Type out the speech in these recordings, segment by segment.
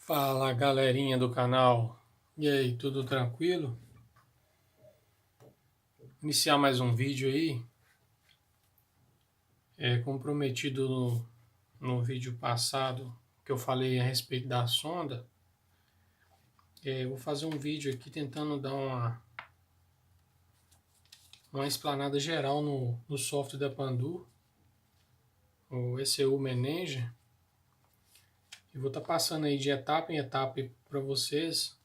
Fala galerinha do canal, e aí, tudo tranquilo? Iniciar mais um vídeo aí, comprometido no vídeo passado que eu falei a respeito da sonda. Vou fazer um vídeo aqui tentando dar uma explanada geral no software da Pandu, o ECU Manager, e vou estar passando aí de etapa em etapa para vocês,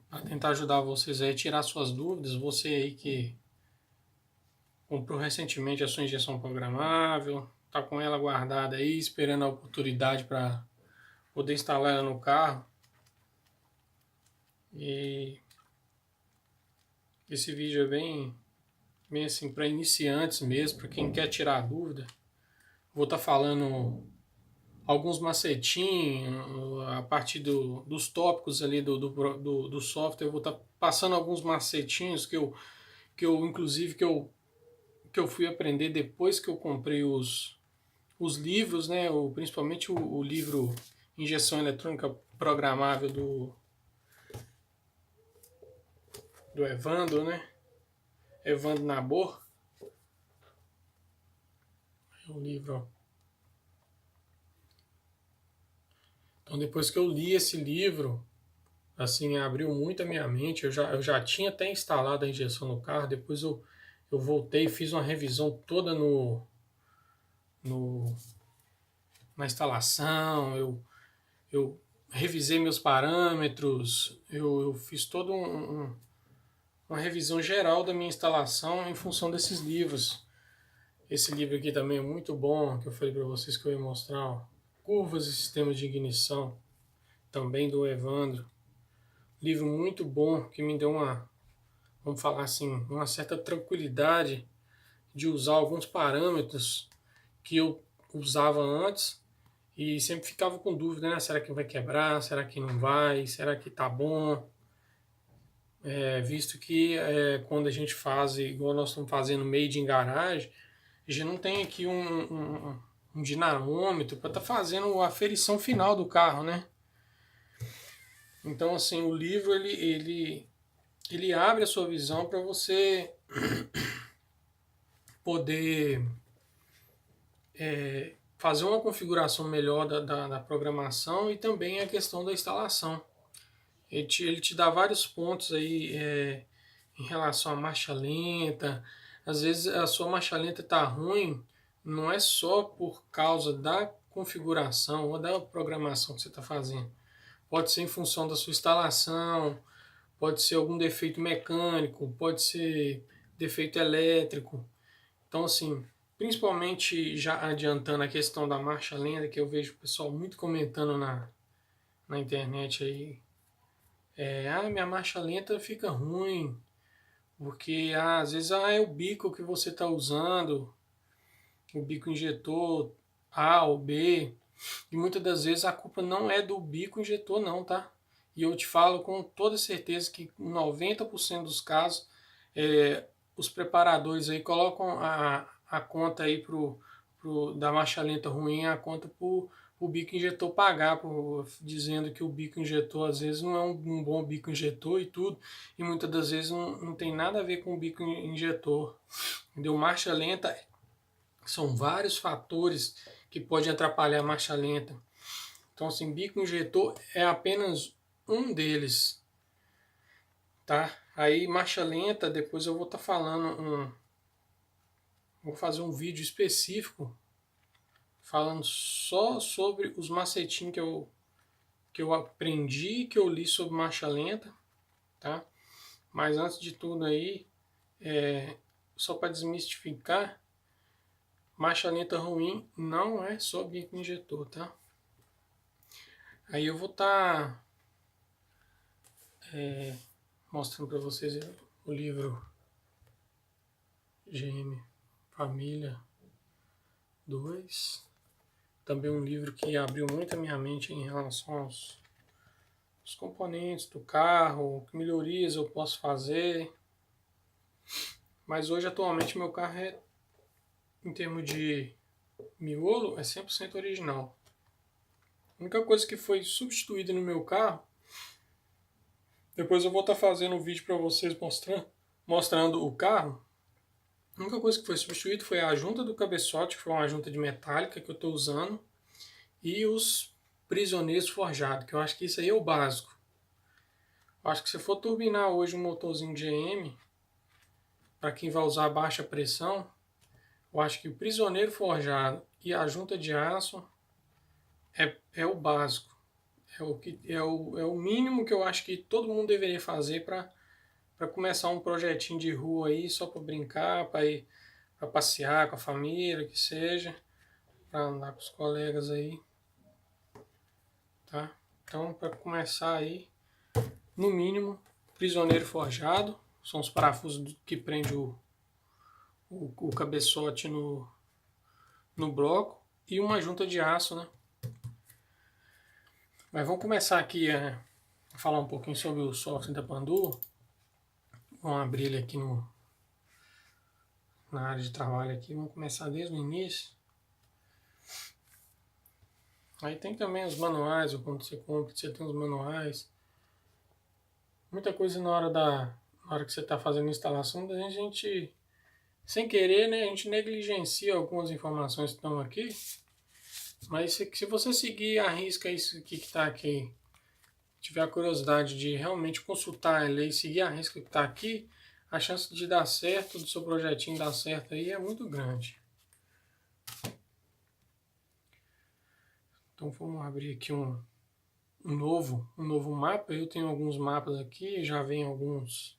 para tentar ajudar vocês aí a tirar suas dúvidas. Você aí que comprou recentemente a sua injeção programável, está com ela guardada aí, esperando a oportunidade para poder instalar ela no carro. E esse vídeo é bem assim para iniciantes mesmo, para quem quer tirar dúvida. Vou estar falando alguns macetinhos a partir dos tópicos ali do software. Eu vou estar passando alguns macetinhos que eu fui aprender depois que eu comprei os livros, né? Principalmente o livro Injeção Eletrônica Programável do Evandro, né? Evandro Nabor. É o livro, ó. Então, depois que eu li esse livro, assim, abriu muito a minha mente. Eu já tinha até instalado a injeção no carro. Depois eu voltei e fiz uma revisão toda no, na instalação. Eu revisei meus parâmetros. Eu fiz toda uma revisão geral da minha instalação em função desses livros. Esse livro aqui também é muito bom, que eu falei para vocês que eu ia mostrar, ó. Curvas e Sistemas de Ignição, também do Evandro. Livro muito bom, que me deu vamos falar assim, uma certa tranquilidade de usar alguns parâmetros que eu usava antes e sempre ficava com dúvida, né? Será que vai quebrar? Será que não vai? Será que tá bom? Visto que quando a gente faz, igual nós estamos fazendo made in garagem, a gente não tem aqui um dinamômetro para estar fazendo a aferição final do carro, né? Então, assim, o livro ele abre a sua visão para você poder fazer uma configuração melhor da programação e também a questão da instalação. Ele te dá vários pontos aí em relação à marcha lenta. Às vezes a sua marcha lenta está ruim, não é só por causa da configuração ou da programação que você está fazendo. Pode ser em função da sua instalação, pode ser algum defeito mecânico, pode ser defeito elétrico. Então, assim, principalmente já adiantando a questão da marcha lenta, que eu vejo o pessoal muito comentando na internet aí. Minha marcha lenta fica ruim, porque às vezes é o bico que você está usando, o bico injetor A ou B, e muitas das vezes a culpa não é do bico injetor não, tá? E eu te falo com toda certeza que em 90% dos casos, os preparadores aí colocam a conta aí da marcha lenta ruim, a conta o bico injetor pagar, dizendo que o bico injetor às vezes não é um bom bico injetor e tudo, e muitas das vezes não tem nada a ver com o bico injetor. Entendeu? Marcha lenta são vários fatores que podem atrapalhar a marcha lenta. Então, assim, bico injetor é apenas um deles, tá? Aí, marcha lenta, depois eu vou estar falando vou fazer um vídeo específico falando só sobre os macetinhos que eu aprendi, que eu li sobre marcha lenta, tá? Mas antes de tudo aí, só para desmistificar, marcha lenta ruim não é só bico injetor, tá? Aí eu vou estar mostrando para vocês o livro GM Família 2. Também um livro que abriu muito a minha mente em relação aos componentes do carro, que melhorias eu posso fazer. Mas hoje, atualmente, meu carro em termos de miolo é 100% original. A única coisa que foi substituída no meu carro, depois eu vou estar fazendo um vídeo para vocês mostrando o carro. A única coisa que foi substituída foi a junta do cabeçote, que foi uma junta de metálica que eu estou usando, e os prisioneiros forjados, que eu acho que isso aí é o básico. Eu acho que se for turbinar hoje um motorzinho GM, para quem vai usar baixa pressão, eu acho que o prisioneiro forjado e a junta de aço é o básico. É o mínimo que eu acho que todo mundo deveria fazer para começar um projetinho de rua aí, só para brincar, para ir para passear com a família, que seja, para andar com os colegas aí, tá? Então, para começar aí, no mínimo, prisioneiro forjado, são os parafusos que prende o cabeçote no bloco, e uma junta de aço, né? Mas vamos começar aqui a falar um pouquinho sobre o software da Pandu. Vamos abrir ele aqui na área de trabalho aqui. Vamos começar desde o início. Aí tem também os manuais, quando você compra, você tem os manuais. Muita coisa na hora que você está fazendo a instalação, a gente, sem querer, né, a gente negligencia algumas informações que estão aqui. Mas se você seguir a risca isso aqui que está aqui, tiver a curiosidade de realmente consultar a lei, seguir a risca que está aqui, a chance de dar certo, do seu projetinho dar certo aí é muito grande. Então vamos abrir aqui um novo mapa. Eu tenho alguns mapas aqui, já vem alguns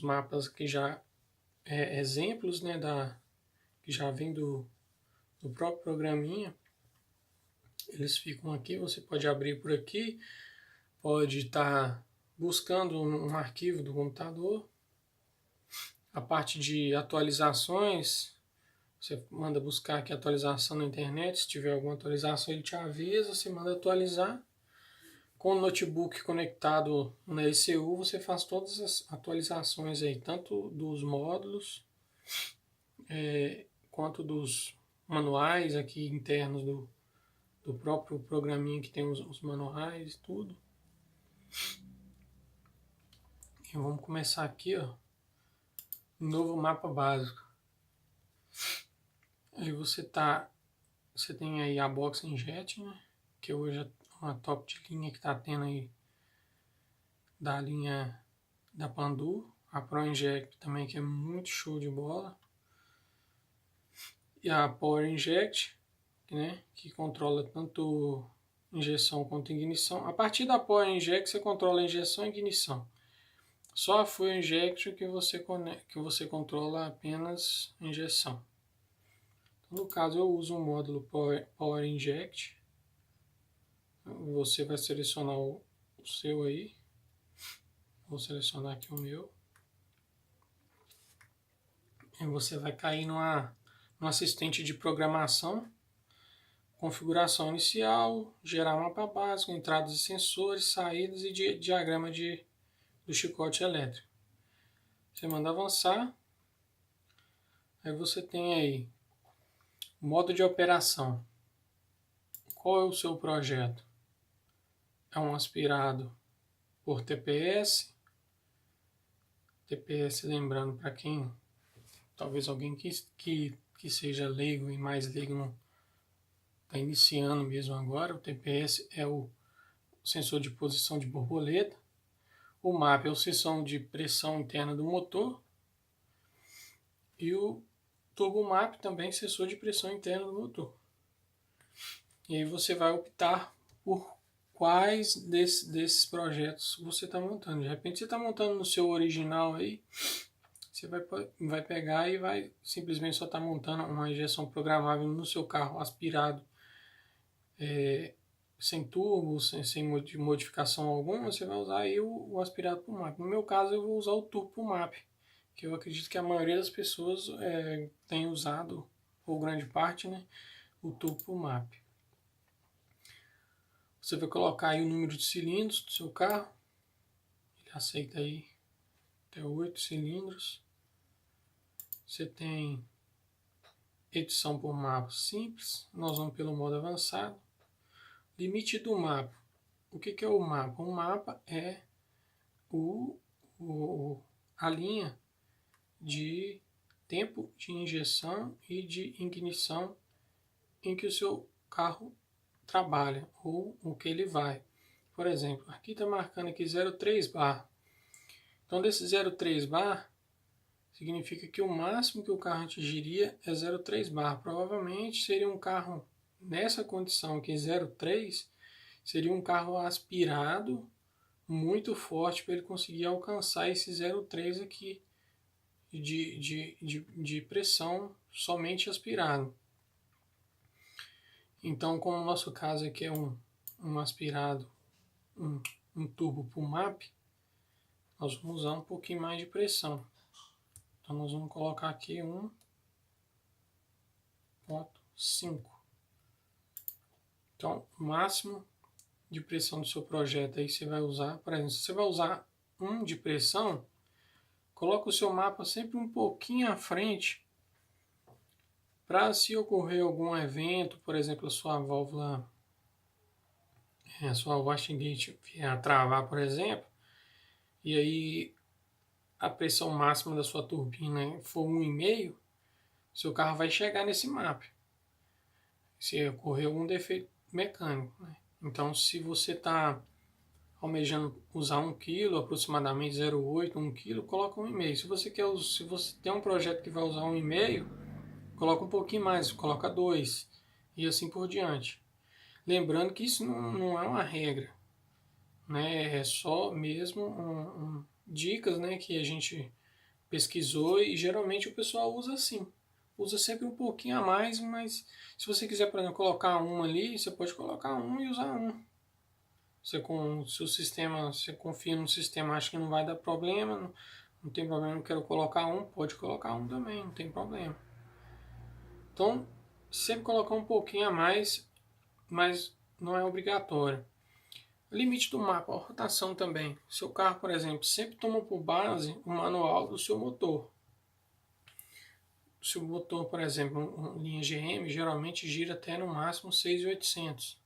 mapas que já exemplos, né, que já vem do próprio programinha. Eles ficam aqui, você pode abrir por aqui, pode estar buscando um arquivo do computador. A parte de atualizações, você manda buscar aqui atualização na internet, se tiver alguma atualização ele te avisa, você manda atualizar. Com o notebook conectado na ECU, você faz todas as atualizações aí, tanto dos módulos, quanto dos manuais aqui internos do próprio programinha que tem os manuais e tudo. E vamos começar aqui, ó, um novo mapa básico. Aí você tem aí a Box Injet, né, que hoje é uma top de linha que está tendo aí da linha da Pandu, a Pro Inject também, que é muito show de bola, e a Power Inject, né, que controla tanto injeção quanto ignição. A partir da Power Inject você controla a injeção e ignição. Só a Fuel Inject que você controla apenas a injeção. Então, no caso eu uso um módulo Power Inject. Você vai selecionar o seu aí. Vou selecionar aqui o meu. E você vai cair no assistente de programação, configuração inicial, gerar mapa básico, entradas de sensores, saídas e diagrama do chicote elétrico. Você manda avançar. Aí você tem aí modo de operação. Qual é o seu projeto? É um aspirado por TPS. TPS, lembrando, para quem, talvez alguém que seja leigo e mais leigo não está iniciando mesmo agora, o TPS é o sensor de posição de borboleta, o MAP é o sensor de pressão interna do motor e o Turbo MAP também sensor de pressão interna do motor. E aí você vai optar por quais desses projetos você está montando. De repente você está montando no seu original aí, você vai pegar e vai simplesmente só estar montando uma injeção programável no seu carro aspirado, sem turbo, sem modificação alguma. Você vai usar aí o aspirado por MAP. No meu caso eu vou usar o turbo por MAP, que eu acredito que a maioria das pessoas tem usado, ou grande parte, né, o turbo por MAP. Você vai colocar aí o número de cilindros do seu carro. Ele aceita aí até 8 cilindros. Você tem edição por mapa simples, nós vamos pelo modo avançado. Limite do mapa. O que é o mapa? O mapa é a linha de tempo de injeção e de ignição em que o seu carro trabalha ou o que ele vai. Por exemplo, aqui está marcando aqui 0,3 bar. Então, desse 0,3 bar, significa que o máximo que o carro atingiria é 0,3 bar. Provavelmente seria um carro nessa condição aqui, 0,3, seria um carro aspirado muito forte para ele conseguir alcançar esse 0,3 aqui de pressão somente aspirado. Então, como o nosso caso aqui é um aspirado, um turbo por MAP, nós vamos usar um pouquinho mais de pressão. Então, nós vamos colocar aqui 1,5. Então, o máximo de pressão do seu projeto aí você vai usar, por exemplo, se você vai usar 1 de pressão, coloca o seu mapa sempre um pouquinho à frente para se ocorrer algum evento, por exemplo, a sua válvula, a sua washing gate vier a travar, por exemplo, e aí a pressão máxima da sua turbina for 1,5, seu carro vai chegar nesse mapa, se ocorrer algum defeito mecânico, né? Então, se você está almejando usar 1 kg, aproximadamente 0,8, 1 kg, coloca 1,5. Se você tem um projeto que vai usar 1,5, coloca um pouquinho mais, coloca 2 e assim por diante. Lembrando que isso não é uma regra, né? É só mesmo dicas, né, que a gente pesquisou e geralmente o pessoal usa assim. Usa sempre um pouquinho a mais, mas se você quiser, por exemplo, colocar 1 ali, você pode colocar 1 e usar 1. Se o sistema, você confia no sistema, acha que não vai dar problema, não tem problema, não quero colocar 1, pode colocar 1 também, não tem problema. Então, sempre colocar um pouquinho a mais, mas não é obrigatório. Limite do mapa, a rotação também. Seu carro, por exemplo, sempre toma por base o manual do seu motor. Se o motor, por exemplo, linha GM, geralmente gira até no máximo 6.800.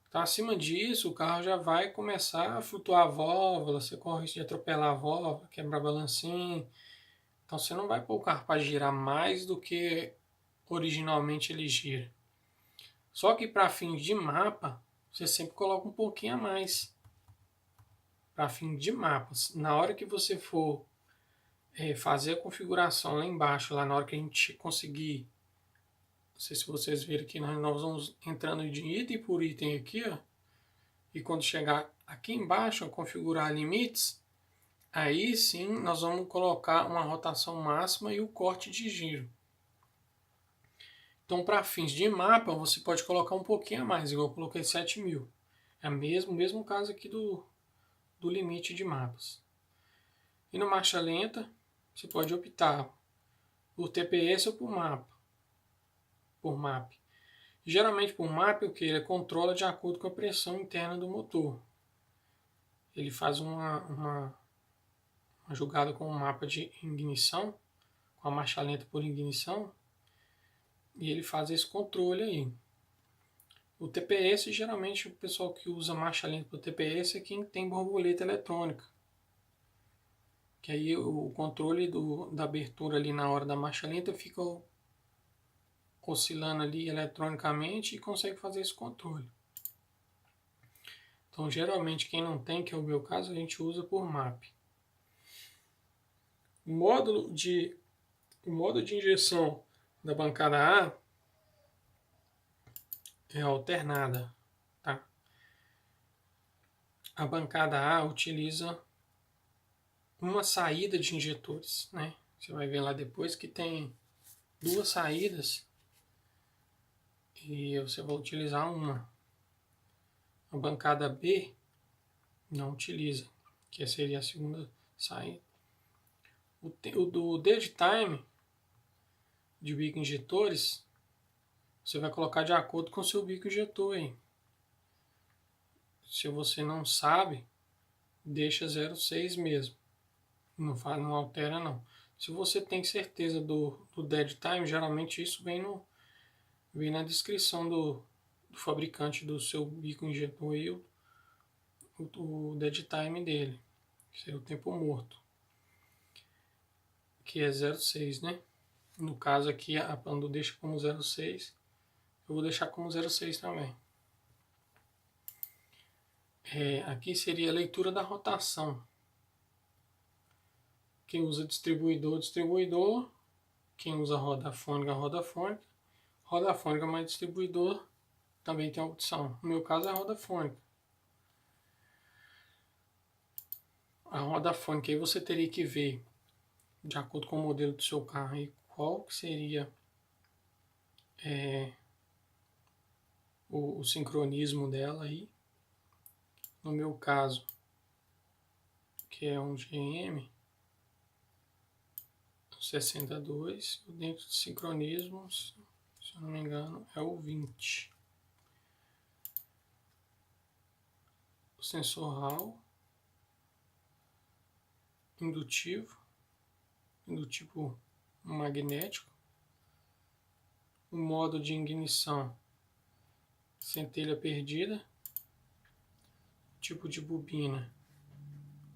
Então, acima disso, o carro já vai começar a flutuar a válvula, você corre o risco de atropelar a válvula, quebrar balancinho. Então, você não vai pôr o carro para girar mais do que originalmente ele gira. Só que para fins de mapa, você sempre coloca um pouquinho a mais. Para fins de mapas. Na hora que você for fazer a configuração lá embaixo, lá na hora que a gente conseguir, não sei se vocês viram aqui, nós vamos entrando de item por item aqui, ó, e quando chegar aqui embaixo, configurar limites, aí sim nós vamos colocar uma rotação máxima e o corte de giro. Então, para fins de mapa, você pode colocar um pouquinho a mais, igual eu coloquei 7.000. É o mesmo caso aqui do limite de mapas. E no marcha lenta, você pode optar por TPS ou por mapa. Por MAP. Geralmente por MAP o que? Ele controla de acordo com a pressão interna do motor. Ele faz uma jogada com o mapa de ignição, com a marcha lenta por ignição, e ele faz esse controle aí. O TPS, geralmente o pessoal que usa marcha lenta por TPS é quem tem borboleta eletrônica. Que aí o controle da abertura ali na hora da marcha lenta fica oscilando ali eletronicamente e consegue fazer esse controle. Então, geralmente, quem não tem, que é o meu caso, a gente usa por MAP. O modo de injeção da bancada A é alternada. Tá? A bancada A utiliza uma saída de injetores. Né? Você vai ver lá depois que tem 2 saídas e você vai utilizar uma. A bancada B não utiliza, que seria a segunda saída. O do dead time de bico injetores, você vai colocar de acordo com o seu bico injetor aí. Se você não sabe, deixa 0,6 mesmo. Não altera não. Se você tem certeza do dead time, geralmente isso vem na descrição do fabricante do seu bico injetor aí, o dead time dele, que seria o tempo morto, que é 0,6, né? No caso aqui a Pandu deixa como 0,6, eu vou deixar como 0,6 também. Aqui seria a leitura da rotação. Quem usa distribuidor, distribuidor. Quem usa roda fônica, roda fônica. Roda fônica mais distribuidor também tem a opção. No meu caso é a roda fônica. A roda fônica aí você teria que ver, de acordo com o modelo do seu carro, aí, qual que seria o sincronismo dela aí. No meu caso, que é um GM 62, dentro de sincronismos, se eu não me engano, é o 20. O sensor Hall, indutivo magnético, o modo de ignição, centelha perdida, tipo de bobina,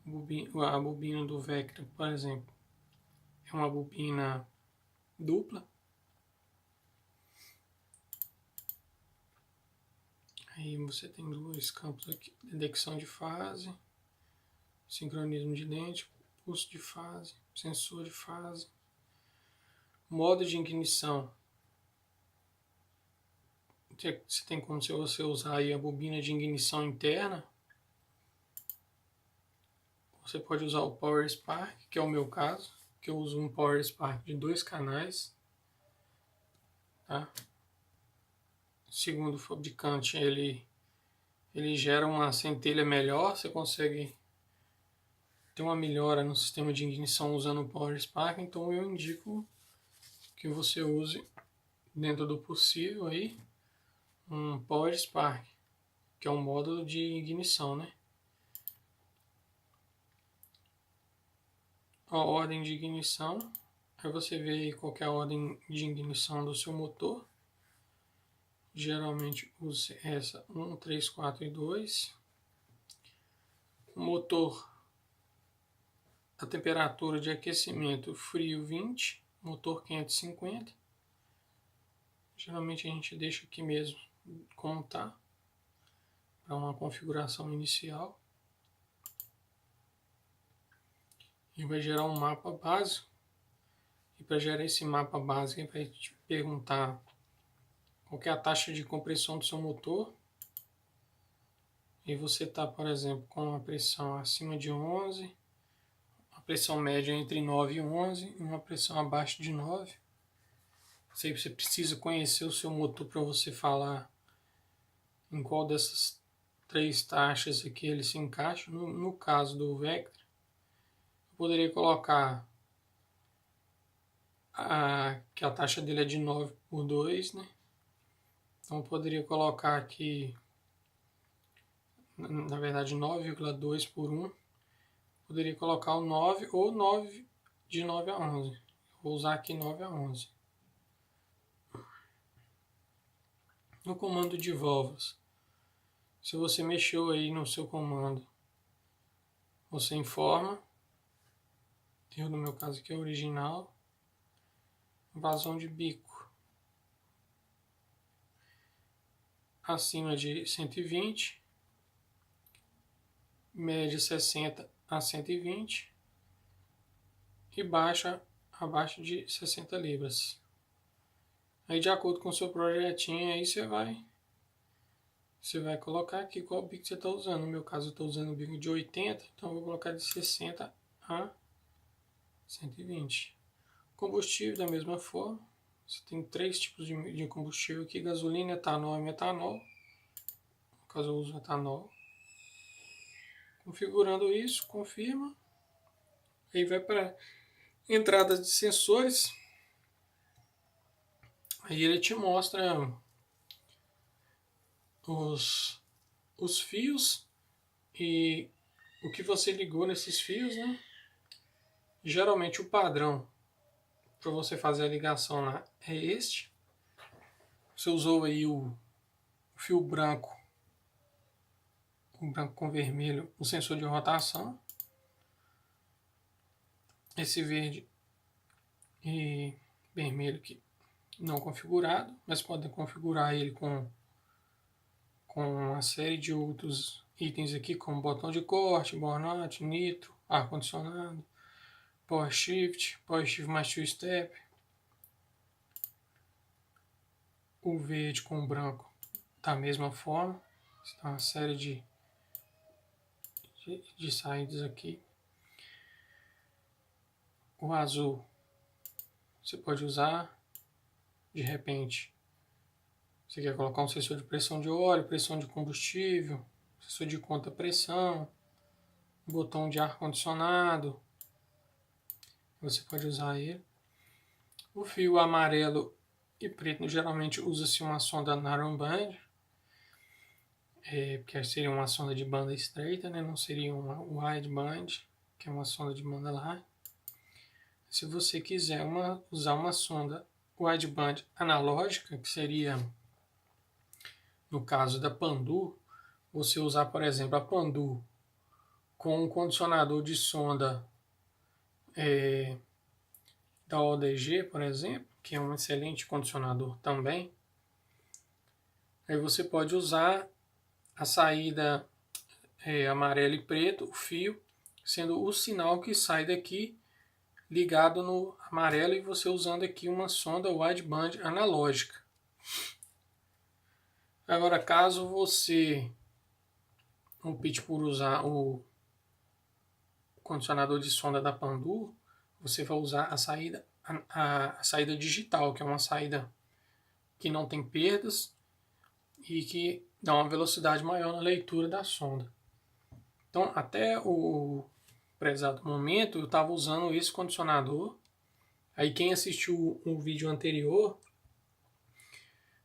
a bobina do Vectra, por exemplo, é uma bobina dupla. Aí você tem dois campos aqui, detecção de fase, sincronismo de lente, pulso de fase, sensor de fase, modo de ignição. Você tem como se você usar aí a bobina de ignição interna. Você pode usar o Power Spark, que é o meu caso, que eu uso um Power Spark de 2 canais. Tá? Segundo o fabricante, ele gera uma centelha melhor, você consegue ter uma melhora no sistema de ignição usando o Power Spark, então eu indico que você use, dentro do possível, aí, um Power Spark, que é um módulo de ignição, né? A ordem de ignição, aí você vê aí qual é a ordem de ignição do seu motor. Geralmente use essa 1, 3, 4 e 2. O motor, a temperatura de aquecimento frio 20, motor quente 50. Geralmente a gente deixa aqui mesmo como tá, para uma configuração inicial. E vai gerar um mapa básico. E para gerar esse mapa básico, ele vai te perguntar qual é a taxa de compressão do seu motor. E você está, por exemplo, com uma pressão acima de 11, uma pressão média entre 9 e 11 e uma pressão abaixo de 9. Você precisa conhecer o seu motor para você falar em qual dessas 3 taxas aqui ele se encaixa. No caso do Vectra, eu poderia colocar que a taxa dele é de 9 por 2, né? Então eu poderia colocar aqui, na verdade, 9,2 por 1. Poderia colocar o 9 ou 9 de 9 a 11. Vou usar aqui 9 a 11. No comando de válvulas, se você mexeu aí no seu comando, você informa. Eu, no meu caso aqui, é original. Vazão de bico acima de 120, média 60 a 120 e baixa abaixo de 60 libras. Aí, de acordo com o seu projetinho, aí você vai colocar aqui qual bico você está usando. No meu caso, eu estou usando o bico de 80, então eu vou colocar de 60 a 120. Combustível, da mesma forma. Você tem 3 tipos de combustível aqui: gasolina, etanol e metanol. No caso, eu uso etanol. Configurando isso, confirma. Aí vai para entradas de sensores. Aí ele te mostra os fios e o que você ligou nesses fios, né? Geralmente o padrão para você fazer a ligação lá é este. Você usou aí o fio branco, o branco com vermelho, o sensor de rotação. Esse verde e vermelho aqui não configurado, mas podem configurar ele com uma série de outros itens aqui, como botão de corte, burnout, nitro, ar-condicionado, power shift mais two step, o verde com o branco da mesma forma, está uma série de saídas aqui. O azul você pode usar de repente. Você quer colocar um sensor de pressão de óleo, pressão de combustível, sensor de conta pressão, botão de ar condicionado, você pode usar ele. O fio amarelo e preto geralmente usa-se uma sonda narrowband, porque seria uma sonda de banda estreita, né? Não seria uma wideband, que é uma sonda de banda larga. Se você quiser usar uma sonda wideband analógica, que seria, no caso da Pandu, você usar, por exemplo, a Pandu com um condicionador de sonda da ODG, por exemplo, que é um excelente condicionador também. Aí você pode usar a saída amarelo e preto, o fio, sendo o sinal que sai daqui ligado no amarelo e você usando aqui uma sonda wideband analógica. Agora, caso você opte por usar o condicionador de sonda da Pandu, você vai usar a saída digital, que é uma saída que não tem perdas e que dá uma velocidade maior na leitura da sonda. Então, até o prezado momento, eu estava usando esse condicionador. Aí quem assistiu o vídeo anterior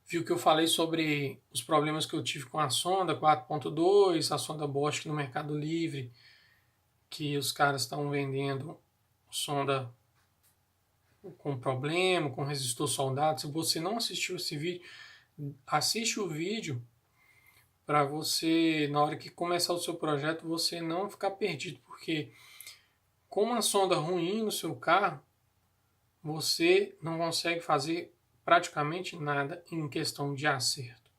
viu que eu falei sobre os problemas que eu tive com a sonda 4.2, a sonda Bosch no Mercado Livre, que os caras estão vendendo sonda com problema, com resistor soldado. Se você não assistiu esse vídeo, assiste o vídeo para você, na hora que começar o seu projeto, você não ficar perdido, porque com uma sonda ruim no seu carro, você não consegue fazer praticamente nada em questão de acerto.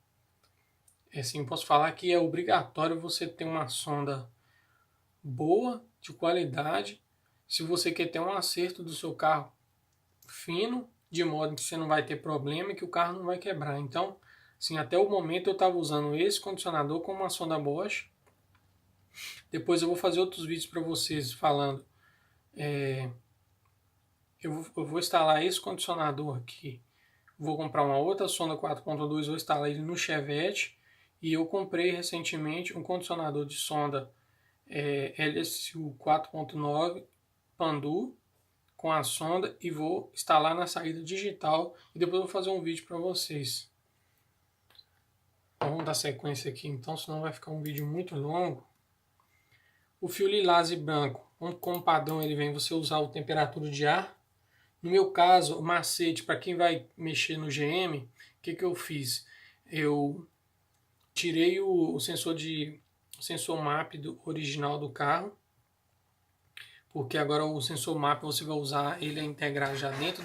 Assim, posso falar que é obrigatório você ter uma sonda boa, de qualidade, se você quer ter um acerto do seu carro fino, de modo que você não vai ter problema e que o carro não vai quebrar. Então, assim, até o momento eu estava usando esse condicionador com uma sonda Bosch. Depois eu vou fazer outros vídeos para vocês falando. Eu vou instalar esse condicionador aqui. Vou comprar uma outra sonda 4.2, vou instalar ele no Chevette. E eu comprei recentemente um condicionador de sonda LSU 4.9 Pandu com a sonda e vou instalar na saída digital e depois eu vou fazer um vídeo para vocês. Então, vamos dar sequência aqui então, senão vai ficar um vídeo muito longo. O fio lilás e branco, como padrão ele vem você usar a temperatura de ar. No meu caso, o macete para quem vai mexer no GM, o que eu fiz? Eu tirei o sensor MAP original do carro, porque agora o sensor MAP você vai usar ele a integrar já dentro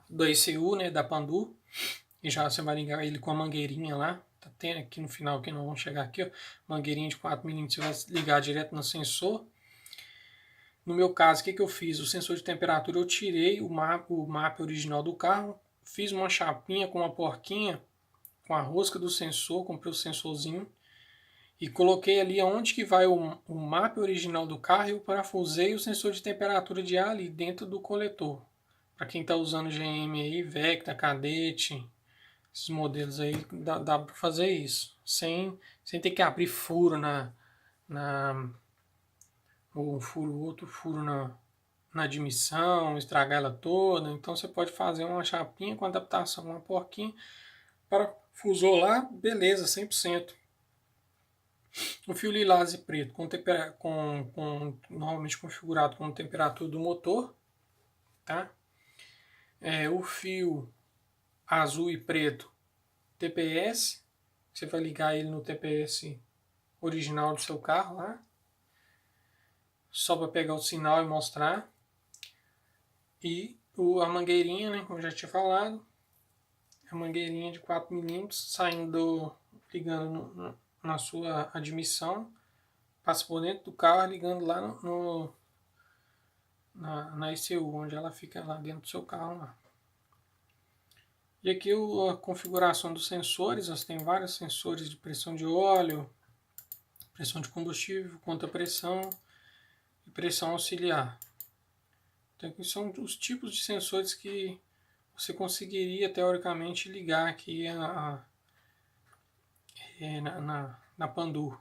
do ECU, né, da Pandu, e já você vai ligar ele com a mangueirinha lá, tá tendo aqui no final, que não vão chegar aqui, ó, mangueirinha de 4mm, você vai ligar direto no sensor. No meu caso, o que eu fiz? O sensor de temperatura eu tirei o mapa original do carro, fiz uma chapinha com uma porquinha, com a rosca do sensor, comprei o sensorzinho, e coloquei ali onde que vai o mapa original do carro e eu parafusei o sensor de temperatura de ar ali dentro do coletor. Para quem está usando GM aí, Vecta, Cadete, esses modelos aí, dá para fazer isso. Sem ter que abrir furo outro furo na admissão, estragar ela toda. Então você pode fazer uma chapinha com adaptação, uma porquinha, parafusou lá, beleza, 100%. O fio lilás e preto, normalmente configurado com a temperatura do motor, tá? O fio azul e preto, TPS, você vai ligar ele no TPS original do seu carro lá, só para pegar o sinal e mostrar. E a mangueirinha, né, como eu já tinha falado, a mangueirinha de 4 milímetros saindo, ligando na sua admissão, passa por dentro do carro, ligando lá na ECU, onde ela fica lá dentro do seu carro lá. E aqui a configuração dos sensores, você tem vários sensores de pressão de óleo, pressão de combustível, contra-pressão e pressão auxiliar. Então aqui são os tipos de sensores que você conseguiria teoricamente ligar aqui na Pandur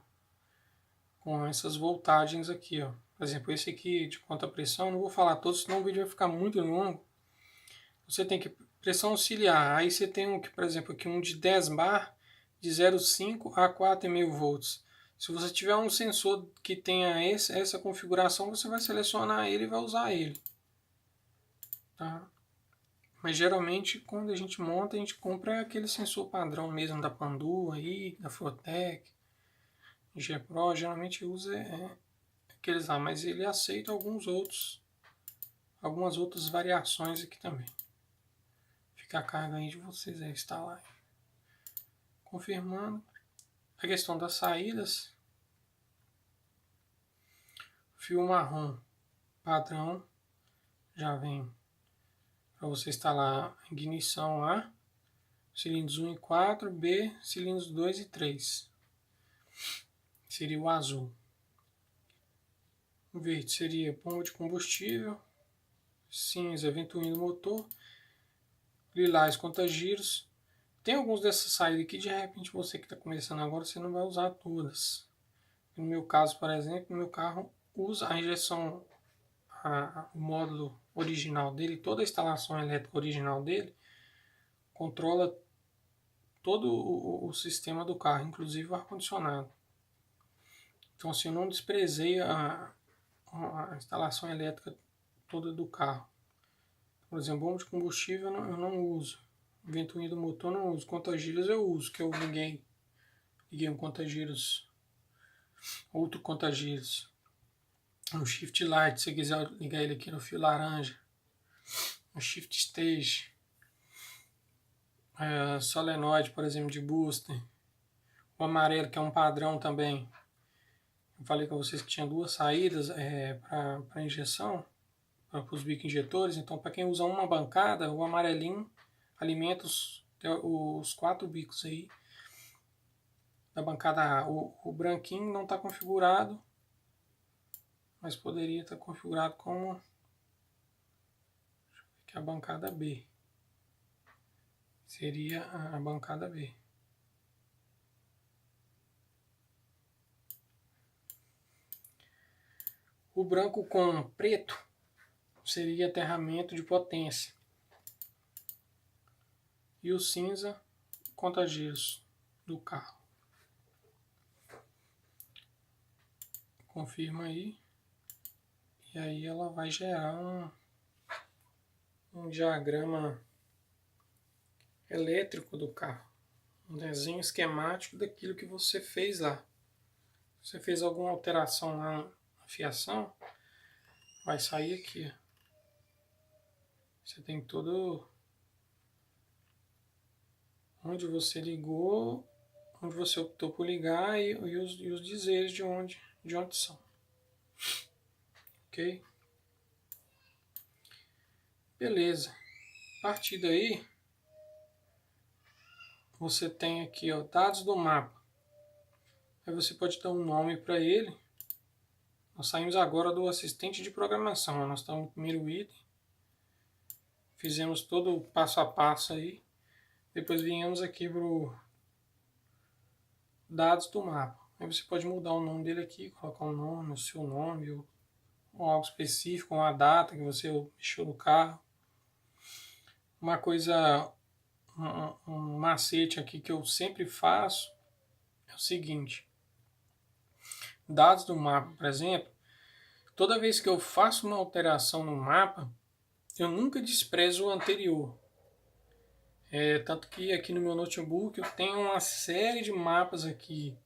com essas voltagens aqui, ó. Por exemplo, esse aqui de contra-pressão, não vou falar todos, senão o vídeo vai ficar muito longo. Você tem que pressão auxiliar, aí você tem um que, por exemplo, aqui um de 10 bar de 0,5 a 4,5 volts. Se você tiver um sensor que tenha essa configuração, você vai selecionar ele e vai usar ele. Tá? Mas geralmente quando a gente monta, a gente compra aquele sensor padrão mesmo da Pandur aí, da Flotec, G-Pro, geralmente usa aqueles lá, mas ele aceita algumas outras variações aqui também. Fica a carga aí de vocês aí instalar. Confirmando a questão das saídas, fio marrom padrão já vem para você instalar a ignição A, cilindros 1 e 4, B, cilindros 2 e 3. Seria o azul. O verde seria bomba de combustível, cinza, ventoinha do motor, lilás conta-giros. Tem alguns dessas saídas aqui, de repente você que está começando agora, você não vai usar todas. No meu caso, por exemplo, no meu carro usa a injeção, o módulo original dele, toda a instalação elétrica original dele, controla todo o sistema do carro, inclusive o ar-condicionado. Então assim, eu não desprezei a instalação elétrica toda do carro. Por exemplo, bomba de combustível eu não uso. Ventoinha do motor eu não uso. Conta-giros eu uso, que eu liguei um conta-giros, outro conta-giros. No Shift Light, se você quiser ligar ele aqui no fio laranja. No Shift Stage. Solenoide, por exemplo, de booster. O amarelo, que é um padrão também. Eu falei com vocês que tinha duas saídas para injeção, para os bicos injetores. Então, para quem usa uma bancada, o amarelinho alimenta os 4 bicos aí da bancada A. O branquinho não está configurado, mas poderia estar configurado como que a bancada B. Seria a bancada B. O branco com preto seria aterramento de potência. E o cinza, conta-giros do carro. Confirma aí. E aí ela vai gerar um diagrama elétrico do carro. Um desenho esquemático daquilo que você fez lá. Se você fez alguma alteração lá na fiação, vai sair aqui. Você tem todo onde você ligou, onde você optou por ligar e os dizeres de onde são. Ok? Beleza. A partir daí, você tem aqui, ó, dados do mapa. Aí você pode dar um nome para ele. Nós saímos agora do assistente de programação. Nós estamos no primeiro item. Fizemos todo o passo a passo aí. Depois viemos aqui para o dados do mapa. Aí você pode mudar o nome dele aqui, colocar um nome, o seu nome, ou algo específico, uma data que você mexeu no carro. Uma coisa, um macete aqui que eu sempre faço é o seguinte. dados do mapa, por exemplo, toda vez que eu faço uma alteração no mapa, eu nunca desprezo o anterior. Tanto que aqui no meu notebook eu tenho uma série de mapas aqui.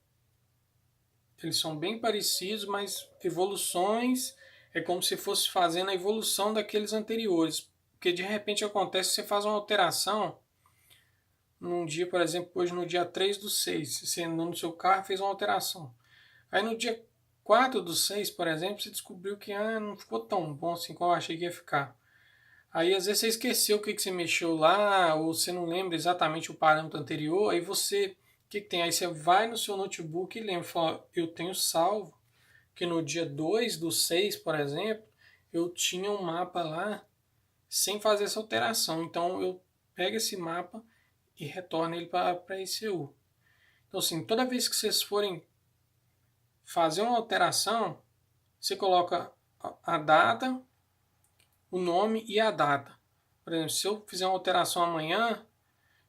Eles são bem parecidos, mas evoluções é como se fosse fazendo a evolução daqueles anteriores. Porque de repente acontece que você faz uma alteração num dia, por exemplo, hoje no dia 3/6, você andou no seu carro e fez uma alteração. Aí no dia 4/6, por exemplo, você descobriu que não ficou tão bom assim como eu achei que ia ficar. Aí às vezes você esqueceu o que você mexeu lá, ou você não lembra exatamente o parâmetro anterior, aí você, o que tem? Aí você vai no seu notebook e lembra, fala, eu tenho salvo que no dia 2/6, por exemplo, eu tinha um mapa lá sem fazer essa alteração. Então eu pego esse mapa e retorno ele para a ICU. Então assim, toda vez que vocês forem fazer uma alteração, você coloca a data, o nome e a data. Por exemplo, se eu fizer uma alteração amanhã,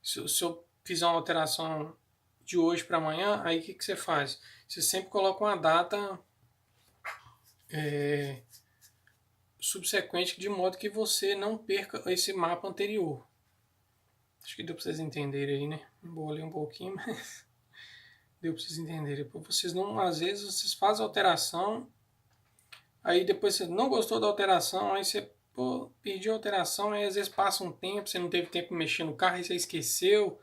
se eu fizer uma alteração de hoje para amanhã, aí o que você faz? Você sempre coloca uma data subsequente, de modo que você não perca esse mapa anterior. Acho que deu para vocês entenderem aí, né? Embolei um pouquinho, mas deu para vocês entenderem. Vocês não, às vezes vocês fazem alteração, aí depois você não gostou da alteração, aí você perdi a alteração, aí às vezes passa um tempo, você não teve tempo de mexer no carro, aí você esqueceu.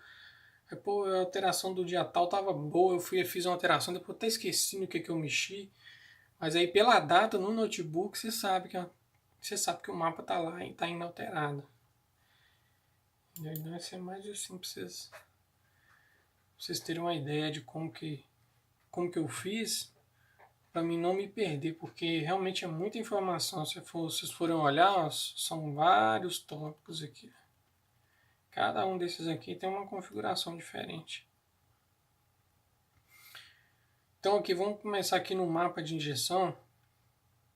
Aí, a alteração do dia tal tava boa, fiz uma alteração, depois até esqueci no que eu mexi. Mas aí pela data no notebook você sabe que o mapa tá lá e tá inalterado. E aí vai ser mais assim pra vocês terem uma ideia de como que eu fiz, para mim não me perder, porque realmente é muita informação. Se vocês forem olhar, são vários tópicos aqui. Cada um desses aqui tem uma configuração diferente. Então aqui vamos começar aqui no mapa de injeção.